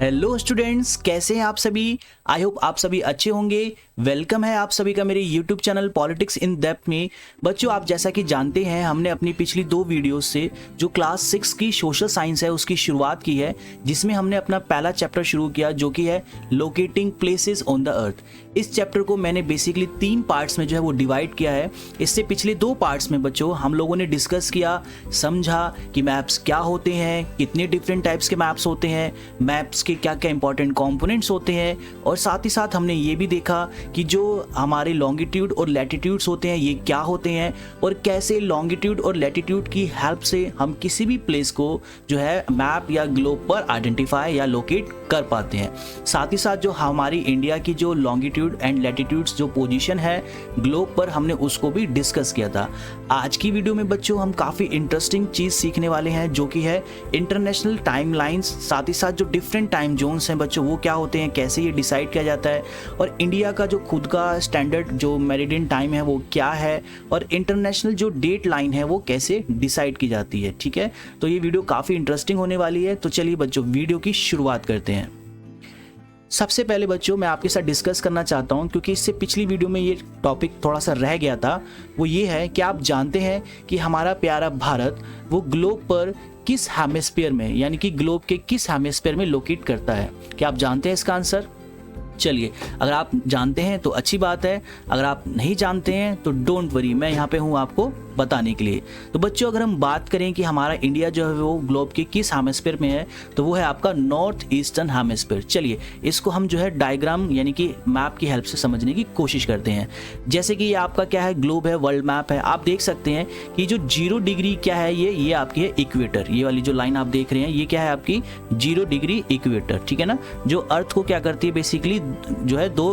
Hello students, कैसे हैं आप सभी। आई होप आप सभी अच्छे होंगे। वेलकम है आप सभी का मेरे YouTube channel politics in depth में। बच्चों, आप जैसा कि जानते हैं, हमने अपनी पिछली 2 वीडियोस से जो क्लास 6 की सोशल साइंस है उसकी शुरुआत की है, जिसमें हमने अपना पहला चैप्टर शुरू किया जो कि है locating places on the earth. इस चैप्टर को मैंने बेसिकली 3 पार्ट्स में जो है वो डिवाइड किया है। इससे पिछले 2 पार्ट्स में बच्चों हम लोगों ने डिस्कस किया, समझा कि मैप्स क्या होते हैं, कितने डिफरेंट टाइप्स के मैप्स होते हैं, मैप्स के क्या क्या इंपॉर्टेंट कंपोनेंट्स होते हैं, और साथ ही साथ हमने ये भी देखा कि जो हमारे लॉन्गिट्यूड और लैटिट्यूड्स होते हैं ये क्या होते हैं, और कैसे लॉन्गिट्यूड और लैटिट्यूड की हेल्प से हम किसी भी प्लेस को जो है मैप या ग्लोब पर आइडेंटिफाई या लोकेट कर पाते हैं। साथ ही साथ जो हमारी इंडिया की जो लॉन्गिट्यूड एंड लैटिट्यूड्स जो पोजीशन है ग्लोब पर, हमने उसको भी डिस्कस किया था। आज की वीडियो में बच्चों हम काफ़ी इंटरेस्टिंग चीज़ सीखने वाले हैं जो कि है इंटरनेशनल टाइम लाइन्स। साथ ही साथ जो डिफरेंट टाइम जोन्स हैं बच्चों वो क्या होते हैं, कैसे ये डिसाइड किया जाता है, और इंडिया का जो खुद का स्टैंडर्ड जो मेरिडियन टाइम है वो क्या है, और इंटरनेशनल जो डेट लाइन है वो कैसे डिसाइड की जाती है। ठीक है, तो ये वीडियो काफ़ी इंटरेस्टिंग होने वाली है। तो चलिए बच्चों वीडियो की शुरुआत करते हैं। सबसे पहले बच्चों मैं आपके साथ डिस्कस करना चाहता हूं, क्योंकि इससे पिछली वीडियो में ये टॉपिक थोड़ा सा रह गया था। वो ये है कि आप जानते हैं कि हमारा प्यारा भारत वो ग्लोब पर किस हेमिस्फीयर में, यानी कि ग्लोब के किस हेमिस्फीयर में लोकेट करता है। क्या आप जानते हैं इसका आंसर? चलिए, अगर आप जानते हैं तो अच्छी बात है, अगर आप नहीं जानते हैं तो डोंट वरी, मैं यहाँ पे हूँ आपको बताने के लिए। तो बच्चों अगर हम बात करें कि हमारा इंडिया जो है वो ग्लोब के किस हेमिस्फीयर में है, तो वो है आपका नॉर्थ ईस्टर्न हेमिस्फीयर। चलिए इसको हम जो है डायग्राम यानी कि मैप की हेल्प से समझने की कोशिश करते हैं। जैसे कि ये आपका क्या है, ग्लोब है, वर्ल्ड मैप है। आप देख सकते हैं कि जो 0 डिग्री क्या है, ये आपकी है इक्वेटर। ये वाली जो लाइन आप देख रहे हैं ये क्या है, आपकी 0 डिग्री इक्वेटर। ठीक है ना, जो अर्थ को क्या करती है बेसिकली जो है 2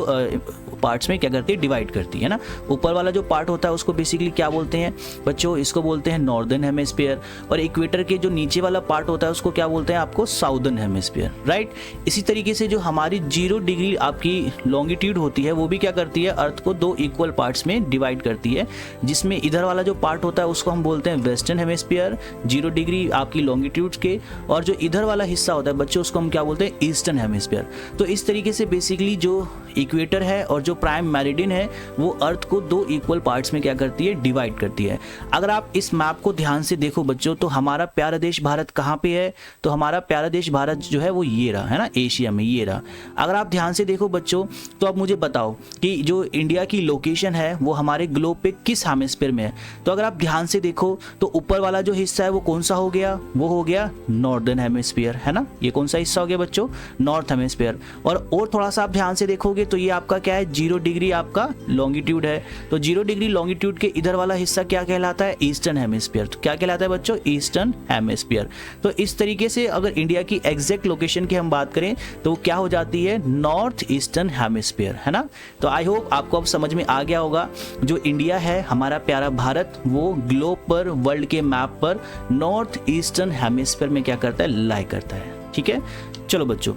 पार्ट्स में क्या करती है, डिवाइड करती है ना। ऊपर वाला जो पार्ट होता है उसको बेसिकली क्या बोलते हैं बच्चों, इसको बोलते हैं नॉर्दर्न हेमिस्फीयर, और इक्वेटर के जो नीचे वाला पार्ट होता है उसको क्या बोलते हैं आपको, साउदर्न हेमिस्फीयर। राइट, इसी तरीके से जो हमारी 0 डिग्री आपकी लॉन्गिट्यूड होती है वो भी क्या करती है, अर्थ को 2 इक्वल पार्ट्स में डिवाइड करती है, जिसमें इधर वाला जो पार्ट होता है उसको हम बोलते हैं वेस्टर्न हेमिस्फीयर 0 डिग्री आपकी लॉन्गिट्यूड के, और जो इधर वाला हिस्सा होता है बच्चों उसको हम क्या बोलते हैं, ईस्टर्न हेमिस्फीयर। तो इस तरीके से बेसिकली जो इक्वेटर है और जो प्राइम मेरिडियन है वो अर्थ को 2 इक्वल पार्ट्स में क्या करती है, डिवाइड करती है। अगर आप इस मैप को ध्यान से देखो बच्चों, तो हमारा प्यारा देश भारत कहाँ पे है, तो हमारा प्यारा देश भारत जो है वो ये रहा है ना, एशिया में ये रहा। अगर आप ध्यान से देखो बच्चों, तो अब मुझे बताओ कि जो इंडिया की लोकेशन है वो हमारे ग्लोब पे किस हेमिस्फीयर में है। तो अगर आप ध्यान से देखो तो ऊपर वाला जो हिस्सा है वो कौन सा हो गया, वो हो गया नॉर्दर्न हेमिस्फीयर, है ना। ये कौन सा हिस्सा हो गया बच्चों, नॉर्थ हेमिस्फीयर। और थोड़ा सा आप ध्यान से देखोगे तो ये आपका क्या है, 0 डिग्री आपका लॉन्गिट्यूड है। तो 0 डिग्री लॉन्गिट्यूड के इधर वाला हिस्सा क्या कहलाता है, ईस्टर्न हेमिस्फीयर। तो क्या कहलाता है बच्चों, ईस्टर्न हेमिस्फीयर। तो इस तरीके से अगर इंडिया की एग्जैक्ट लोकेशन की हम बात करें तो क्या हो जाती है, नॉर्थ ईस्टर्न हेमिस्फीयर, है ना। तो आई होप आपको अब समझ में आ गया होगा, जो इंडिया है हमारा प्यारा भारत वो ग्लोब पर, वर्ल्ड के मैप पर नॉर्थ ईस्टर्न हेमिस्फीयर में क्या करता है, लाई करता है। ठीक है, चलो बच्चों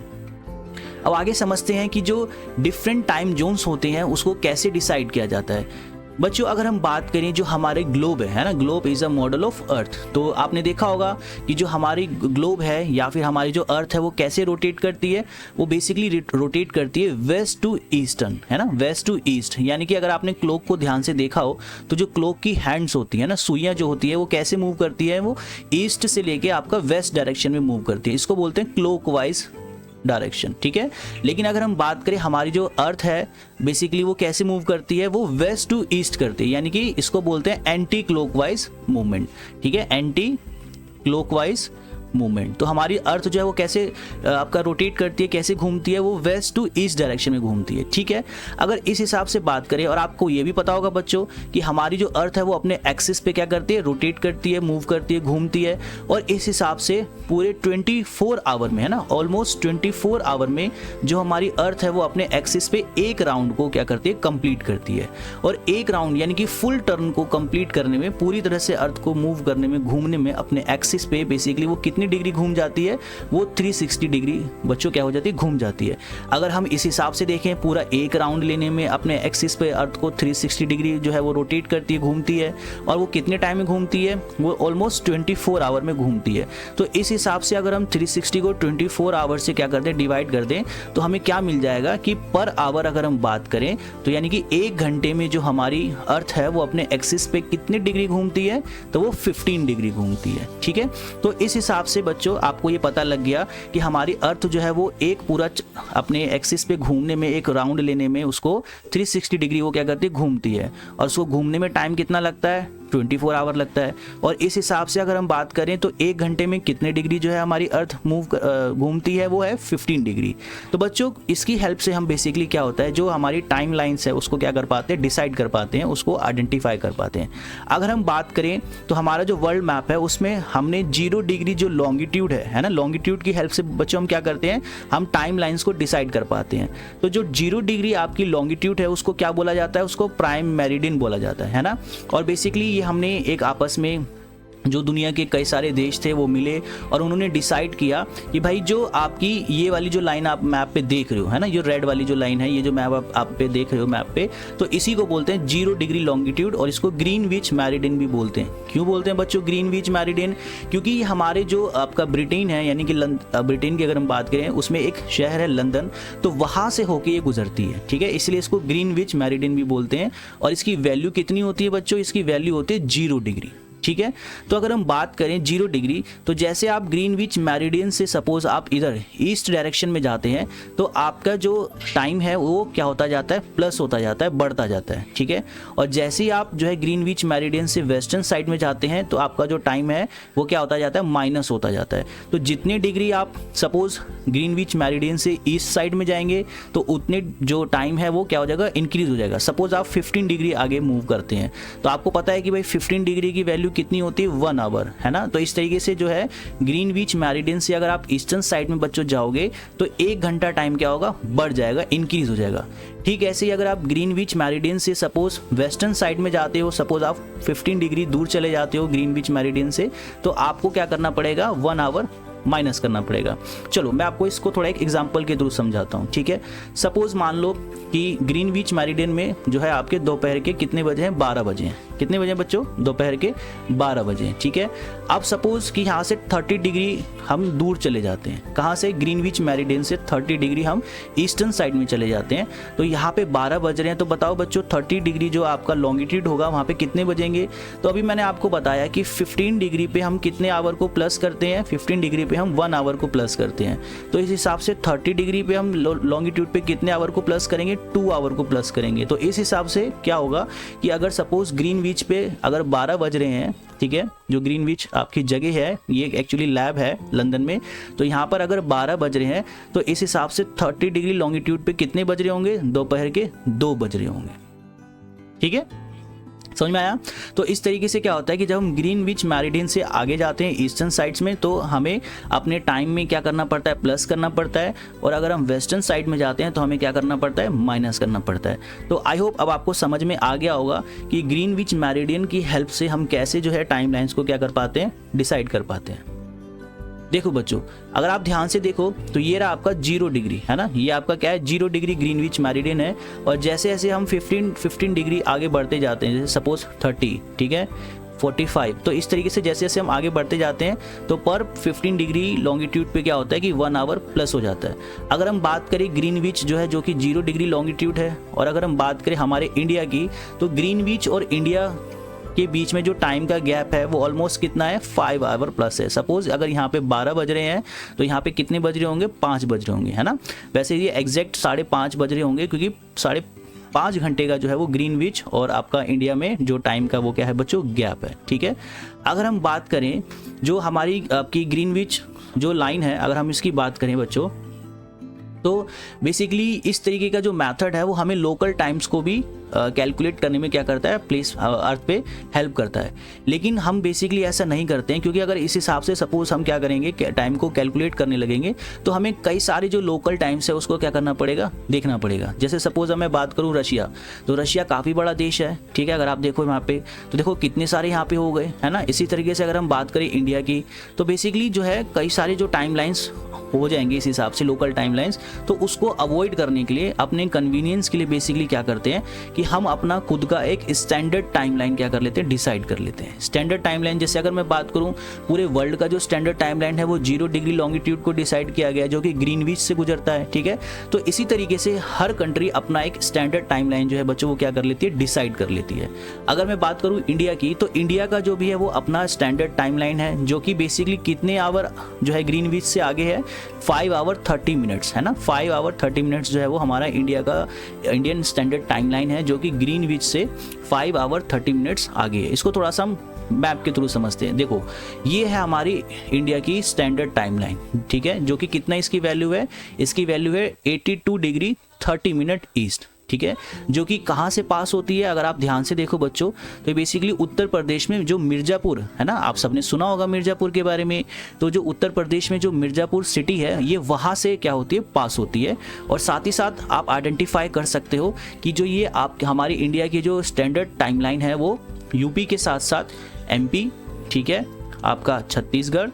अब आगे समझते हैं कि जो डिफरेंट टाइम जोन्स होते हैं उसको कैसे डिसाइड किया जाता है। बच्चों अगर हम बात करें जो हमारे ग्लोब है ना, globe is a model of earth. तो आपने देखा होगा कि जो हमारी ग्लोब है या फिर हमारी जो अर्थ है वो कैसे रोटेट करती है, वो बेसिकली रोटेट करती है वेस्ट टू ईस्टर्न, है ना, वेस्ट टू ईस्ट। यानी कि अगर आपने क्लॉक को ध्यान से देखा हो तो जो क्लॉक की हैंड्स होती है ना, सुइयाँ जो होती है वो कैसे मूव करती है, वो ईस्ट से लेके आपका वेस्ट डायरेक्शन में मूव करती है। इसको बोलते हैं क्लॉक वाइज डायरेक्शन। ठीक है, लेकिन अगर हम बात करें हमारी जो अर्थ है बेसिकली वो कैसे मूव करती है, वो वेस्ट टू ईस्ट करती है, यानी कि इसको बोलते हैं एंटी क्लॉकवाइज मूवमेंट। ठीक है, एंटी क्लॉकवाइज मूवमेंट। तो हमारी अर्थ जो है वो कैसे आपका रोटेट करती है, कैसे घूमती है, वो वेस्ट टू ईस्ट डायरेक्शन में घूमती है। ठीक है, अगर इस हिसाब से बात करें, और आपको ये भी पता होगा बच्चों कि हमारी जो अर्थ है वो अपने एक्सिस पे क्या करती है, रोटेट करती है, मूव करती है, घूमती है, और इस हिसाब से पूरे 24 आवर में, है ना, ऑलमोस्ट 24 आवर में जो हमारी अर्थ है वो अपने एक्सिस पे एक राउंड को क्या करती है, कंप्लीट करती है। और एक राउंड यानी कि फुल टर्न को कंप्लीट करने में, पूरी तरह से अर्थ को मूव करने में, घूमने में अपने एक्सिस पे बेसिकली वो कितनी कितनी डिग्री घूम जाती है, वो 360 डिग्री बच्चों क्या हो जाती है, घूम जाती है। अगर हम इस हिसाब से देखें पूरा एक राउंड लेने में अपने एक्सिस पे अर्थ को 360 डिग्री जो है वो रोटेट करती है, घूमती है। और वो कितने टाइम में घूमती है, वो ऑलमोस्ट 24 आवर में घूमती है। तो इस हिसाब से अगर हम 360 को 24 आवर से क्या कर दें, डिवाइड कर दें, तो हमें क्या मिल जाएगा कि पर आवर अगर हम बात करें तो यानी कि एक घंटे में जो हमारी अर्थ है वो अपने एक्सिस पे कितनी डिग्री घूमती है, तो वो 15 डिग्री घूमती है। ठीक है, तो इस हिसाब से बच्चों आपको ये पता लग गया कि हमारी अर्थ जो है वो एक पूरा अपने एक्सिस पे घूमने में, एक राउंड लेने में उसको 360 डिग्री वो क्या करती है, घूमती है। और उसको घूमने में टाइम कितना लगता है, 24 आवर लगता है। और इस हिसाब से अगर हम बात करें तो एक घंटे में कितने डिग्री जो है हमारी अर्थ घूमती है, वो है 15 डिग्री। तो बच्चों इसकी हेल्प से हम बेसिकली क्या होता है, जो हमारी टाइम लाइन्स है उसको क्या कर पाते हैं, डिसाइड कर पाते हैं, उसको आइडेंटिफाई कर पाते हैं। अगर हम बात करें तो हमारा जो वर्ल्ड मैप है उसमें हमने 0 डिग्री जो लॉन्गिट्यूड है ना, लॉन्गिट्यूड की हेल्प से बच्चों हम क्या करते हैं, हम टाइम लाइन्स को डिसाइड कर पाते हैं। तो जो 0 डिग्री आपकी लॉन्गिट्यूड है उसको क्या बोला जाता है, उसको प्राइम मेरिडियन बोला जाता है ना। और बेसिकली हमने एक आपस में जो दुनिया के कई सारे देश थे वो मिले और उन्होंने डिसाइड किया कि भाई जो आपकी ये वाली जो लाइन आप मैप पे देख रहे हो है ना, ये रेड वाली जो लाइन है, ये जो मैप आप पे देख रहे हो मैप पे, तो इसी को बोलते हैं 0 डिग्री लॉन्गिट्यूड और इसको ग्रीनविच मेरिडियन भी बोलते हैं। क्यों बोलते हैं बच्चों ग्रीनविच मेरिडियन, क्योंकि हमारे जो आपका ब्रिटेन है यानी कि ब्रिटेन की अगर हम बात करें उसमें एक शहर है लंदन, तो वहाँ से होके ये गुजरती है। ठीक है, इसलिए इसको ग्रीनविच मेरिडियन भी बोलते हैं। और इसकी वैल्यू कितनी होती है बच्चों, इसकी वैल्यू होती है 0 डिग्री। ठीक है, तो अगर हम बात करें 0 डिग्री, तो जैसे आप ग्रीनविच मेरिडियन से सपोज आप इधर ईस्ट डायरेक्शन में जाते हैं तो आपका जो टाइम है वो क्या होता जाता है, प्लस होता जाता है, बढ़ता जाता है। ठीक है, और जैसे ही आप जो है ग्रीनविच मेरिडियन से वेस्टर्न साइड में जाते हैं तो आपका जो टाइम है वो क्या होता जाता है, माइनस होता जाता है। तो जितनी डिग्री आप सपोज ग्रीनविच मेरिडियन से ईस्ट साइड में जाएंगे तो उतने जो टाइम है वो क्या हो जाएगा, इंक्रीज हो जाएगा। सपोज आप 15 डिग्री आगे मूव करते हैं तो आपको पता है कि भाई 15 डिग्री की वैल्यू कितनी होती है, 1 आवर, है ना। तो इस तरीके से जो है ग्रीनविच मेरिडियन से अगर आप ईस्टर्न साइड में बच्चों जाओगे तो 1 घंटा टाइम क्या होगा, बढ़ जाएगा, इंक्रीज हो जाएगा। ठीक ऐसे ही अगर आप ग्रीनविच मेरिडियन से सपोज वेस्टर्न साइड में जाते हो, सपोज आप 15 डिग्री दूर चले जाते हो ग्रीनविच मेरिडियन से, तो आपको क्या करना पड़ेगा, 1 आवर माइनस करना पड़ेगा। चलो मैं आपको इसको थोड़ा एक एग्जांपल के थ्रू समझाता हूँ। ठीक है, सपोज मान लो कि ग्रीनविच मेरिडियन में जो है आपके दोपहर के कितने बजे हैं, 12 बजे हैं। कितने बजे बच्चों, दोपहर के 12 बजे हैं। ठीक है, अब सपोज कि यहाँ से 30 डिग्री हम दूर चले जाते हैं, कहाँ से, ग्रीनविच मेरिडियन से 30 डिग्री हम ईस्टर्न साइड में चले जाते हैं। तो यहाँ पे 12 बज रहे हैं, तो बताओ बच्चों 30 डिग्री जो आपका लॉन्गिट्यूड होगा वहाँ पे कितने बजेंगे। तो अभी मैंने आपको बताया कि 15 डिग्री पे हम कितने आवर को प्लस करते हैं, 15 डिग्री पे हम 1 आवर को प्लस करते हैं। तो इस हिसाब से 30 डिग्री पे हम लॉन्गिट्यूड पे कितने आवर को प्लस करेंगे, 2 आवर को प्लस करेंगे। तो इस हिसाब से क्या होगा कि अगर सपोज ग्रीनविच पे अगर 12 बज रहे हैं, ठीक है, जो ग्रीनविच आपकी जगह है, ये एक्चुअली लैब है लंदन में, तो यहाँ पर अगर 12 बज रहे हैं तो इस हिसाब से 30 डिग्री लॉन्गिट्यूड पे कितने बज रहे होंगे, दोपहर के 2 बज रहे होंगे। ठीक है, समझ में आया। तो इस तरीके से क्या होता है कि जब हम ग्रीनविच मेरिडियन से आगे जाते हैं ईस्टर्न साइड्स में तो हमें अपने टाइम में क्या करना पड़ता है, प्लस करना पड़ता है। और अगर हम वेस्टर्न साइड में जाते हैं तो हमें क्या करना पड़ता है, माइनस करना पड़ता है। तो आई होप अब आपको समझ में आ गया होगा कि ग्रीनविच मेरिडियन की हेल्प से हम कैसे जो है टाइम लाइन्स को क्या कर पाते हैं, डिसाइड कर पाते हैं। देखो बच्चों अगर आप ध्यान से देखो तो ये रहा आपका 0 डिग्री, है ना, ये आपका क्या है, 0 डिग्री ग्रीनविच मेरिडियन है। और जैसे जैसे हम 15 डिग्री आगे बढ़ते जाते हैं, जैसे सपोज 30, ठीक है, 45, तो इस तरीके से जैसे जैसे हम आगे बढ़ते जाते हैं तो पर 15 डिग्री लॉन्गिट्यूड पे क्या होता है कि 1 आवर प्लस हो जाता है। अगर हम बात करें ग्रीनविच जो है जो कि 0 डिग्री लॉन्गिट्यूड है, और अगर हम बात करें हमारे इंडिया की, तो ग्रीनविच और इंडिया के बीच में जो टाइम का गैप है वो ऑलमोस्ट कितना है, 5 आवर प्लस है। सपोज अगर यहाँ पे 12 बज रहे हैं तो यहाँ पे कितने बज रहे होंगे, 5 बज रहे होंगे, है ना। वैसे ये एग्जैक्ट 5:30 बज रहे होंगे क्योंकि 5.5 घंटे का जो है वो ग्रीनविच और आपका इंडिया में जो टाइम का वो क्या है बच्चों, गैप है। ठीक है, अगर हम बात करें जो हमारी आपकी ग्रीनविच जो लाइन है, अगर हम इसकी बात करें बच्चों, तो बेसिकली इस तरीके का जो मेथड है वो हमें लोकल टाइम्स को भी कैलकुलेट करने में क्या करता है, प्लेस अर्थ पे हेल्प करता है। लेकिन हम बेसिकली ऐसा नहीं करते हैं, क्योंकि अगर इस हिसाब से सपोज हम क्या करेंगे, टाइम को कैलकुलेट करने लगेंगे तो हमें कई सारे जो लोकल टाइम्स है उसको क्या करना पड़ेगा, देखना पड़ेगा। जैसे सपोज मैं बात करूँ रशिया, तो रशिया काफ़ी बड़ा देश है, ठीक है। अगर आप देखो यहाँ पे तो देखो कितने सारे यहाँ पे हो गए, है ना। इसी तरीके से अगर हम बात करें इंडिया की, तो बेसिकली जो है कई सारे जो टाइमलाइंस हो जाएंगे इस हिसाब से, लोकल टाइमलाइंस। तो उसको अवॉइड करने के लिए, अपने कन्वीनियंस के लिए बेसिकली क्या करते हैं कि हम अपना खुद का एक स्टैंडर्ड टाइमलाइन क्या कर लेते हैं, डिसाइड कर लेते हैं। स्टैंडर्ड टाइमलाइन जैसे अगर मैं बात करूं, पूरे वर्ल्ड का जो स्टैंडर्ड टाइमलाइन है वो 0 डिग्री लॉन्गिट्यूड को डिसाइड किया गया है, जो कि ग्रीनविच से गुजरता है, ठीक है। तो इसी तरीके से हर कंट्री अपना एक स्टैंडर्ड टाइमलाइन जो है बच्चों वो क्या कर लेती है, डिसाइड कर लेती है। अगर मैं बात करूँ इंडिया की, तो इंडिया का जो भी है वो अपना स्टैंडर्ड टाइमलाइन है, जो कि बेसिकली कितने आवर जो है ग्रीनविच से आगे है, 5 आवर 30 मिनट्स, है ना। 5 आवर 30 मिनट्स जो है वो हमारा इंडिया का इंडियन स्टैंडर्ड टाइमलाइन है, जो कि ग्रीनविच से 5 आवर 30 मिनट्स आगे है। इसको थोड़ा सा हम मैप के थ्रू समझते हैं। देखो ये है हमारी इंडिया की स्टैंडर्ड टाइमलाइन, ठीक है, जो कि कितना इसकी वैल्यू है, इसकी वैल्यू है 82 डिग्री 30 मिनट ईस्ट, ठीक है। जो कि कहाँ से पास होती है, अगर आप ध्यान से देखो बच्चों, तो बेसिकली उत्तर प्रदेश में जो मिर्ज़ापुर है ना, आप सबने सुना होगा मिर्ज़ापुर के बारे में। तो जो उत्तर प्रदेश में जो मिर्ज़ापुर सिटी है, ये वहाँ से क्या होती है, पास होती है। और साथ ही साथ आप आइडेंटिफाई कर सकते हो कि जो ये आप हमारी इंडिया की जो स्टैंडर्ड टाइमलाइन है वो यूपी के साथ साथ एमपी, ठीक है, आपका छत्तीसगढ़,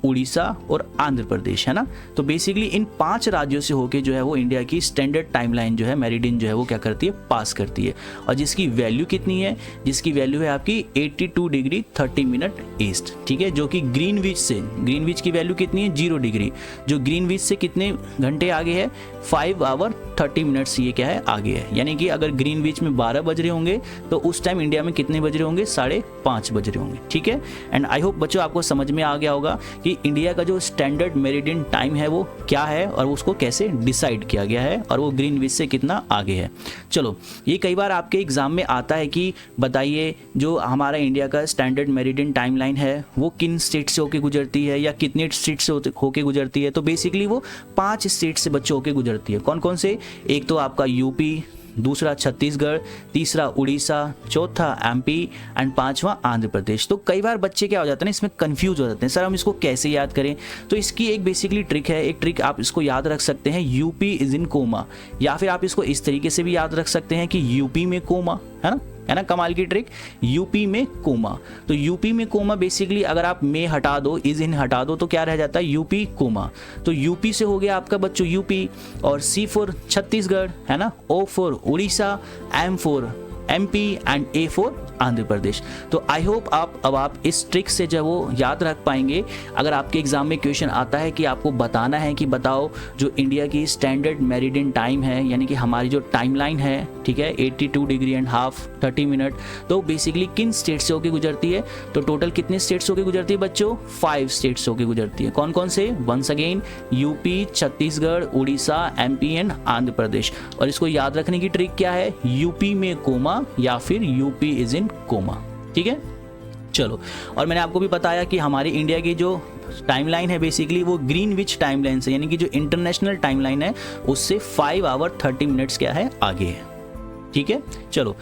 उड़ीसा और आंध्र प्रदेश, है ना। तो बेसिकली इन 5 राज्यों से होके जो है वो इंडिया की स्टैंडर्ड टाइमलाइन जो है, मेरिडियन जो है वो क्या करती है, पास करती है। और जिसकी वैल्यू कितनी है, जिसकी वैल्यू है आपकी 82 डिग्री 30 मिनट ईस्ट, ठीक है। जो कि ग्रीनविच से, ग्रीनविच की वैल्यू कितनी है, 0 डिग्री, जो ग्रीनविच से कितने घंटे आगे है, 5 आवर 30 मिनट्स ये क्या है, आगे है। यानी कि अगर ग्रीनविच में 12 बज रहे होंगे तो उस टाइम इंडिया में कितने बज रहे होंगे, 5:30 बज रहे होंगे, ठीक है। एंड आई होप बच्चों आपको समझ में आ गया होगा कि इंडिया का जो स्टैंडर्ड मेरिडियन टाइम है वो क्या है और उसको कैसे डिसाइड किया गया है, और वो ग्रीनविच से कितना आगे है। चलो, ये कई बार आपके एग्जाम में आता है कि बताइए जो हमारा इंडिया का स्टैंडर्ड मेरिडियन टाइमलाइन है वो किन स्टेट से होके गुजरती है या कितने स्टेट से होके गुजरती है। तो बेसिकली वो 5 स्टेट से बच्चों होके गुजरती है। कौन कौन से, एक तो आपका यूपी, दूसरा छत्तीसगढ़, तीसरा उड़ीसा, चौथा एमपी एंड 5वां आंध्र प्रदेश। तो कई बार बच्चे क्या हो जाते हैं ना, इसमें कंफ्यूज हो जाते हैं, सर हम इसको कैसे याद करें। तो इसकी एक बेसिकली ट्रिक है, एक ट्रिक आप इसको याद रख सकते हैं, यूपी इज इन कोमा, या फिर आप इसको इस तरीके से भी याद रख सकते हैं कि यूपी में कोमा, है ना, कमाल की ट्रिक, यूपी में कोमा। तो यूपी में कोमा बेसिकली अगर आप में हटा दो, इज इन हटा दो, तो क्या रह जाता है, यूपी कोमा। तो यूपी से हो गया आपका बच्चों यूपी, और सी फॉर छत्तीसगढ़, है ना, O for Orissa, M for MP and A for Andhra Pradesh. तो आई होप आप इस ट्रिक से जो वो याद रख पाएंगे। अगर आपके एग्जाम में क्वेश्चन आता है कि आपको बताना है कि बताओ जो इंडिया की स्टैंडर्ड मेरिडियन टाइम है, यानी कि हमारी जो टाइमलाइन है, ठीक है, 82 डिग्री एंड हाफ 30 मिनट, तो बेसिकली किन स्टेट से होकर गुजरती है। तो टोटल कितने स्टेट से होकर गुजरती है बच्चों, 5 स्टेट से होकर गुजरती है। कौन कौन से, once again UP, Chhattisgarh, Orissa, MP and Andhra Pradesh. और इसको याद रखने की ट्रिक क्या है, यूपी में कोमा या फिर यूपी इज इन कोमा, ठीक है। चलो, और मैंने आपको भी बताया कि हमारी इंडिया की जो टाइमलाइन है बेसिकली वो ग्रीनविच टाइमलाइन से, यानी कि जो इंटरनेशनल टाइमलाइन है उससे 5 आवर 30 मिनट्स क्या है, आगे है, ठीक है। चलो,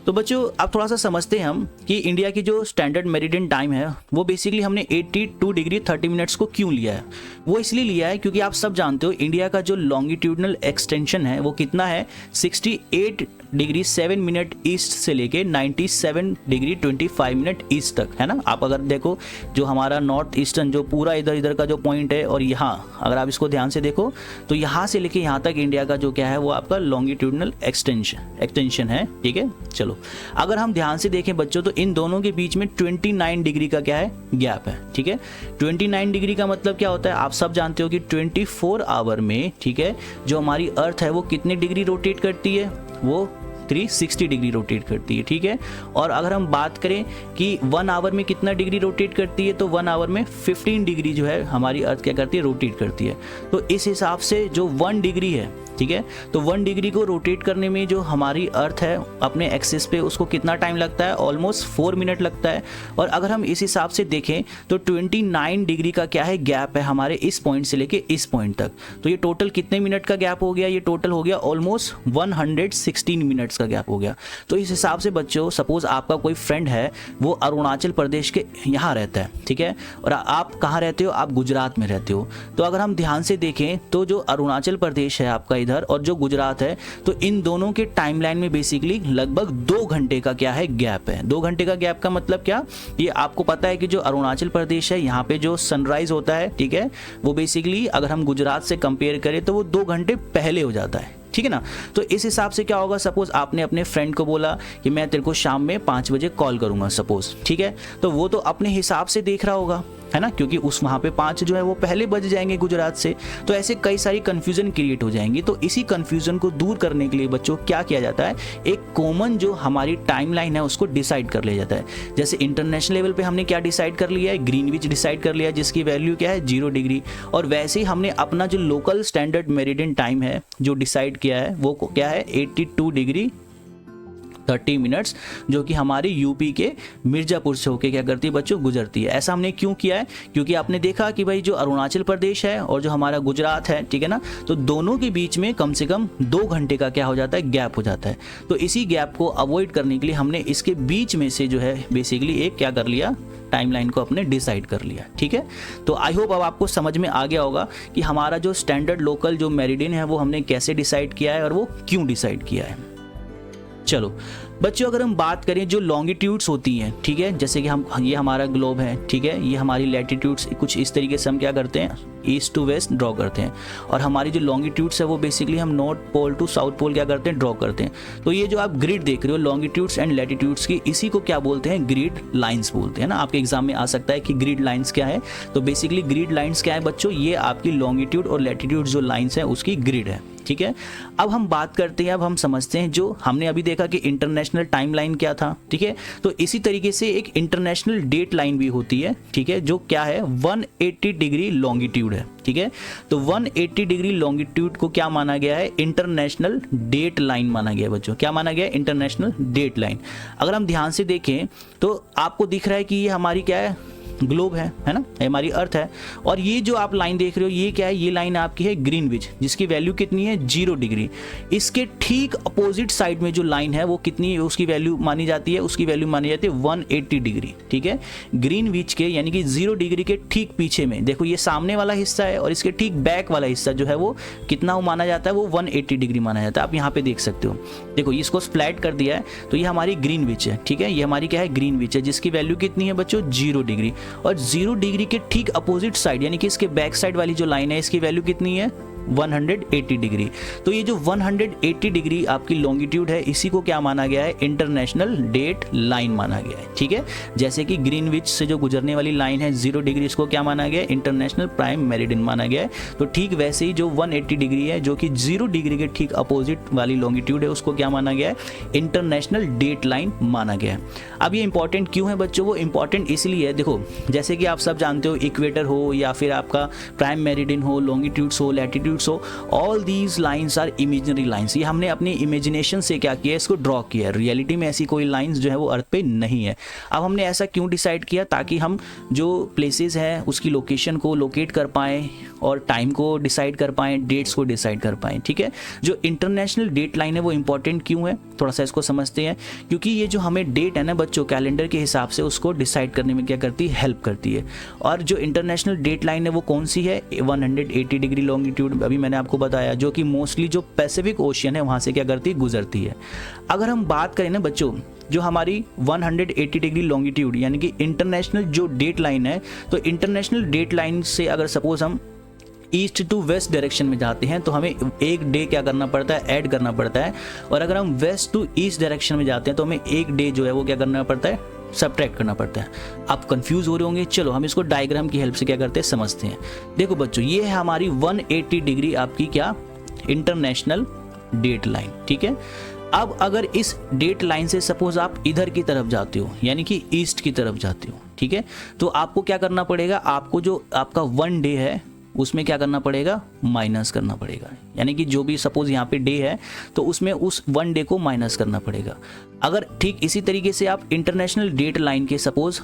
तो बच्चों अब थोड़ा सा समझते हैं हम कि इंडिया की जो स्टैंडर्ड मेरिडियन टाइम है वो बेसिकली हमने 82 डिग्री 30 मिनट्स को क्यों लिया है। वो इसलिए लिया है क्योंकि आप सब जानते हो इंडिया का जो लॉन्गिट्यूडनल एक्सटेंशन है वो कितना है, 68 डिग्री 7 मिनट ईस्ट से लेके 97 डिग्री 25 मिनट ईस्ट तक, है ना। आप अगर देखो जो हमारा नॉर्थ ईस्टर्न जो पूरा इधर का जो पॉइंट है, और यहाँ अगर आप इसको ध्यान से देखो तो यहाँ से लेके यहाँ तक इंडिया का जो क्या है वो आपका लॉन्गिट्यूडनल एक्सटेंशन है, ठीक है। चलो, अगर हम ध्यान से देखें बच्चों तो इन दोनों के बीच में 29 डिग्री का क्या है, गैप है, ठीक है। 29 डिग्री का मतलब क्या होता है, आप सब जानते हो कि 24 आवर में, ठीक है, जो हमारी अर्थ है वो कितने डिग्री रोटेट करती है, वो 360 डिग्री रोटेट करती है, ठीक है। और अगर हम बात करें कि 1 आवर में कितना डिग्री रोटेट करती है, तो 1 आवर में 15 डिग्री जो है हमारी अर्थ क्या करती है, रोटेट करती है। तो इस हिसाब से जो 1 डिग्री है ठीक है। तो 1 डिग्री को रोटेट करने में जो हमारी अर्थ है अपने एक्सिस पे उसको कितना टाइम लगता है, ऑलमोस्ट 4 मिनट लगता है। और अगर हम इस हिसाब से देखें तो 29 डिग्री का क्या है गैप है हमारे इस पॉइंट से लेके इस पॉइंट तक। तो ये टोटल कितने मिनट का गैप हो गया, ये टोटल हो गया ऑलमोस्ट 116 मिनट्स का गैप हो गया। तो इस हिसाब से बच्चों सपोज आपका कोई फ्रेंड है वो अरुणाचल प्रदेश के यहाँ रहता है, ठीक है, और आप कहाँ रहते हो, आप गुजरात में रहते हो। तो अगर हम ध्यान से देखें तो जो अरुणाचल प्रदेश है आपका इधर और जो गुजरात है, तो इन दोनों के टाइमलाइन में बेसिकली लगभग 2 घंटे का क्या है गैप है। 2 घंटे का गैप का मतलब क्या, ये आपको पता है कि जो अरुणाचल प्रदेश है यहाँ पे जो सनराइज होता है, ठीक है, वो बेसिकली अगर हम गुजरात से कंपेयर करें तो वो 2 घंटे पहले हो जाता है, ठीक है ना। तो इस हिसाब से क्या होगा, सपोज आपने अपने फ्रेंड को बोला कि मैं तेरे को शाम में 5 बजे कॉल करूंगा सपोज, ठीक है, तो वो तो अपने हिसाब से देख रहा होगा, है ना, क्योंकि उस वहाँ पे 5 जो है वो पहले बज जाएंगे गुजरात से। तो ऐसे कई सारी कन्फ्यूजन क्रिएट हो जाएंगी। तो इसी कन्फ्यूजन को दूर करने के लिए बच्चों क्या किया जाता है, एक कॉमन जो हमारी टाइमलाइन है उसको डिसाइड कर लिया जाता है। जैसे इंटरनेशनल लेवल पे हमने क्या डिसाइड कर लिया है, ग्रीनविच डिसाइड कर लिया जिसकी वैल्यू क्या है 0 डिग्री। और वैसे ही हमने अपना जो लोकल स्टैंडर्ड मेरिडियन टाइम है जो डिसाइड किया है वो क्या है 82 डिग्री 30 मिनट्स, जो कि हमारी यूपी के मिर्जापुर से होके क्या करती है बच्चों, गुजरती है। ऐसा हमने क्यों किया है, क्योंकि आपने देखा कि भाई जो अरुणाचल प्रदेश है और जो हमारा गुजरात है, ठीक है ना, तो दोनों के बीच में कम से कम 2 घंटे का क्या हो जाता है, गैप हो जाता है। तो इसी गैप को अवॉइड करने के लिए हमने इसके बीच में से जो है बेसिकली एक क्या कर लिया, टाइमलाइन को अपने डिसाइड कर लिया, ठीक है। तो आई होप अब आपको समझ में आ गया होगा कि हमारा जो स्टैंडर्ड लोकल जो मेरिडियन है वो हमने कैसे डिसाइड किया है और वो क्यों डिसाइड किया है। चलो बच्चों, अगर हम बात करें जो लॉन्गिट्यूड्स होती हैं, ठीक है, जैसे कि हम ये हमारा ग्लोब है, ठीक है, ये हमारी लैटिट्यूड्स कुछ इस तरीके से हम क्या करते हैं, ईस्ट टू वेस्ट ड्रॉ करते हैं। और हमारी जो लॉन्गिट्यूड्स है वो बेसिकली हम north pole to south pole क्या करते हैं, ड्रॉ करते हैं। तो ये जो आप ग्रिड देख रहे हो लॉन्गिट्यूड्स एंड लैटिट्यूड्स की, इसी को क्या बोलते हैं, ग्रिड लाइन्स बोलते हैं ना। आपके एग्जाम में आ सकता है कि ग्रिड लाइन्स क्या है। तो बेसिकली ग्रिड लाइन्स क्या है बच्चों, ये आपकी लॉन्गिट्यूड और लैटिट्यूड जो लाइन्स है उसकी ग्रिड है, ठीक है। अब हम बात करते हैं, अब हम समझते हैं जो हमने अभी देखा कि इंटरनेशनल टाइमलाइन क्या था, ठीक है। तो इसी तरीके से एक इंटरनेशनल डेट लाइन भी होती है, ठीक है, जो क्या है 180 डिग्री लॉन्गिट्यूड है, ठीक है। तो 180 डिग्री लॉन्गिट्यूड को क्या माना गया है, इंटरनेशनल डेट लाइन माना गया बच्चों। क्या माना गया, इंटरनेशनल डेट लाइन। अगर हम ध्यान से देखें तो आपको दिख रहा है कि ये हमारी क्या है, ग्लोब है ना, हमारी अर्थ है। और ये जो आप लाइन देख रहे हो ये क्या है, ये लाइन आपकी है ग्रीनविच, जिसकी वैल्यू कितनी है 0 डिग्री। इसके ठीक अपोजिट साइड में जो लाइन है वो कितनी है, उसकी वैल्यू मानी जाती है, उसकी वैल्यू मानी जाती है 180 डिग्री, ठीक है। ग्रीनविच के यानी कि 0 डिग्री के ठीक पीछे में देखो ये सामने वाला हिस्सा है और इसके ठीक बैक वाला हिस्सा जो है वो कितना माना जाता है, वो 180 डिग्री माना जाता है। आप यहाँ पे देख सकते हो, देखो इसको फ्लैट कर दिया है तो ये हमारी ग्रीनविच है, ठीक है, ये हमारी क्या है, ग्रीनविच है, जिसकी वैल्यू कितनी है बच्चों 0 डिग्री। और 0 डिग्री के ठीक अपोजिट साइड यानी कि इसके बैक साइड वाली जो लाइन है इसकी वैल्यू कितनी है 180 डिग्री। तो ये जो 180 डिग्री आपकी लॉन्गिट्यूड है इसी को क्या माना गया है, इंटरनेशनल डेट लाइन माना गया है, ठीक है। जैसे कि ग्रीनविच से जो गुजरने वाली लाइन है 0 डिग्री, इसको क्या माना गया है, इंटरनेशनल प्राइम मेरिडियन माना गया है। तो ठीक वैसे ही जो 180 डिग्री है जो कि 0 डिग्री के ठीक अपोजिट वाली लॉन्गिट्यूड है उसको क्या माना गया है, इंटरनेशनल डेट लाइन माना गया है। अब ये इंपॉर्टेंट क्यों है बच्चों, वो इंपॉर्टेंट इसलिए है, देखो जैसे कि आप सब जानते हो इक्वेटर हो या फिर आपका प्राइम मेरिडियन हो, लॉन्गिट्यूड्स हो, latitude, so all these lines are imaginary lines. ये हमने अपनी इमेजिनेशन से क्या किया, इसको ड्रॉ किया। रियलिटी में ऐसी कोई लाइंस जो है वो अर्थ पे नहीं है। अब हमने ऐसा क्यों डिसाइड किया, ताकि हम जो प्लेसेस हैं उसकी लोकेशन को लोकेट कर पाएँ और टाइम को डिसाइड कर पाएँ, डेट्स को डिसाइड कर पाएँ, ठीक है। जो इंटरनेशनल डेट लाइन है वो इंपॉर्टेंट क्यों है, थोड़ा सा इसको समझते हैं। क्योंकि ये जो हमें डेट है ना बच्चों कैलेंडर के हिसाब से उसको डिसाइड करने में क्या करती है, हेल्प करती है। और जो इंटरनेशनल डेट लाइन है वो कौन सी है, 180 डिग्री लॉन्गिट्यूड, अभी मैंने आपको बताया, जो कि मोस्टली जो पैसिफिक ओशियन है वहाँ से क्या करती है, गुजरती है। अगर हम बात करें ना बच्चों जो हमारी 180 डिग्री लॉन्गिट्यूड यानी कि इंटरनेशनल जो डेट लाइन है, तो इंटरनेशनल डेट लाइन से अगर सपोज हम ईस्ट टू वेस्ट डायरेक्शन में जाते हैं तो हमें एक डे क्या करना पड़ता है, ऐड करना पड़ता है। और अगर हम वेस्ट टू ईस्ट डायरेक्शन में जाते हैं तो हमें एक डे जो है वो क्या करना पड़ता है, सब्ट्रैक्ट करना पड़ता है। आप कंफ्यूज हो रहे होंगे, चलो हम इसको डायग्राम की हेल्प से क्या करते हैं, समझते हैं। देखो बच्चों ये है हमारी 180 डिग्री आपकी क्या, इंटरनेशनल डेट लाइन, ठीक है। अब अगर इस डेट लाइन से सपोज आप इधर की तरफ जाते हो यानी कि ईस्ट की तरफ जाते हो, ठीक है, तो आपको क्या करना पड़ेगा, आपको जो आपका 1 डे है उसमें क्या करना पड़ेगा, माइनस करना पड़ेगा। यानी कि जो भी सपोज यहाँ पे डे है तो उसमें उस 1 डे को माइनस करना पड़ेगा। अगर ठीक इसी तरीके से आप इंटरनेशनल डेट लाइन के सपोज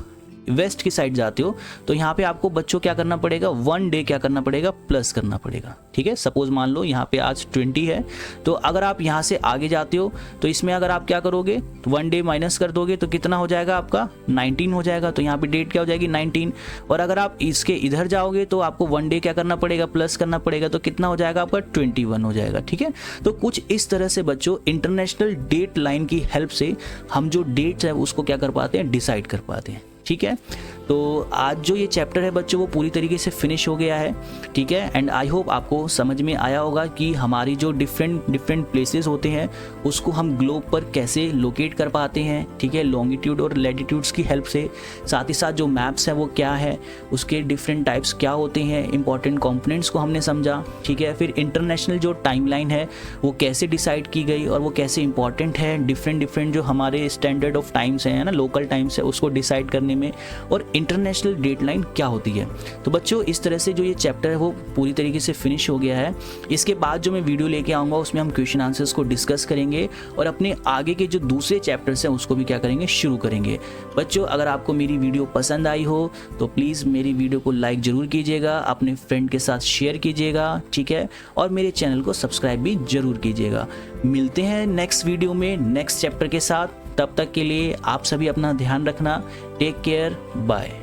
वेस्ट की साइड जाते हो तो यहाँ पे आपको बच्चों क्या करना पड़ेगा, 1 डे क्या करना पड़ेगा, प्लस करना पड़ेगा। ठीक है, सपोज मान लो यहाँ पे आज 20 है, तो अगर आप यहाँ से आगे जाते हो तो इसमें अगर आप क्या करोगे, 1 डे माइनस कर दोगे तो कितना हो जाएगा आपका, 19 हो जाएगा। तो यहाँ पे डेट क्या हो जाएगी, 19। और अगर आप इसके इधर जाओगे तो आपको 1 डे क्या करना पड़ेगा, प्लस करना पड़ेगा, तो कितना हो जाएगा आपका, 21 हो जाएगा। ठीक है, तो कुछ इस तरह से बच्चों इंटरनेशनल डेट लाइन की हेल्प से हम जो डेट्स है उसको क्या कर पाते हैं, डिसाइड कर पाते हैं। ठीक है, तो आज जो ये चैप्टर है बच्चों वो पूरी तरीके से फिनिश हो गया है। ठीक है, एंड आई होप आपको समझ में आया होगा कि हमारी जो डिफरेंट प्लेसेस होते हैं उसको हम ग्लोब पर कैसे लोकेट कर पाते हैं। ठीक है, लॉन्गिट्यूड और लैटिट्यूड्स की हेल्प से, साथ ही साथ जो मैप्स हैं वो क्या है, उसके डिफरेंट टाइप्स क्या होते हैं, इंपॉर्टेंट कंपोनेंट्स को हमने समझा। ठीक है, फिर इंटरनेशनल जो टाइमलाइन है वो कैसे डिसाइड की गई और वो कैसे इंपॉर्टेंट है, डिफरेंट जो हमारे स्टैंडर्ड ऑफ टाइम्स हैं ना, लोकल टाइम्स है, उसको डिसाइड करने में, और इंटरनेशनल डेटलाइन क्या होती है। तो बच्चों इस तरह से जो ये चैप्टर है वो पूरी तरीके से फिनिश हो गया है। इसके बाद जो मैं वीडियो लेके आऊँगा उसमें हम क्वेश्चन आंसर्स को डिस्कस करेंगे और अपने आगे के जो दूसरे चैप्टर्स हैं उसको भी क्या करेंगे, शुरू करेंगे। बच्चों अगर आपको मेरी वीडियो पसंद आई हो तो प्लीज़ मेरी वीडियो को लाइक ज़रूर कीजिएगा, अपने फ्रेंड के साथ शेयर कीजिएगा। ठीक है, और मेरे चैनल को सब्सक्राइब भी ज़रूर कीजिएगा। मिलते हैं नेक्स्ट वीडियो में नेक्स्ट चैप्टर के साथ। तब तक के लिए आप सभी अपना ध्यान रखना। Take care, bye.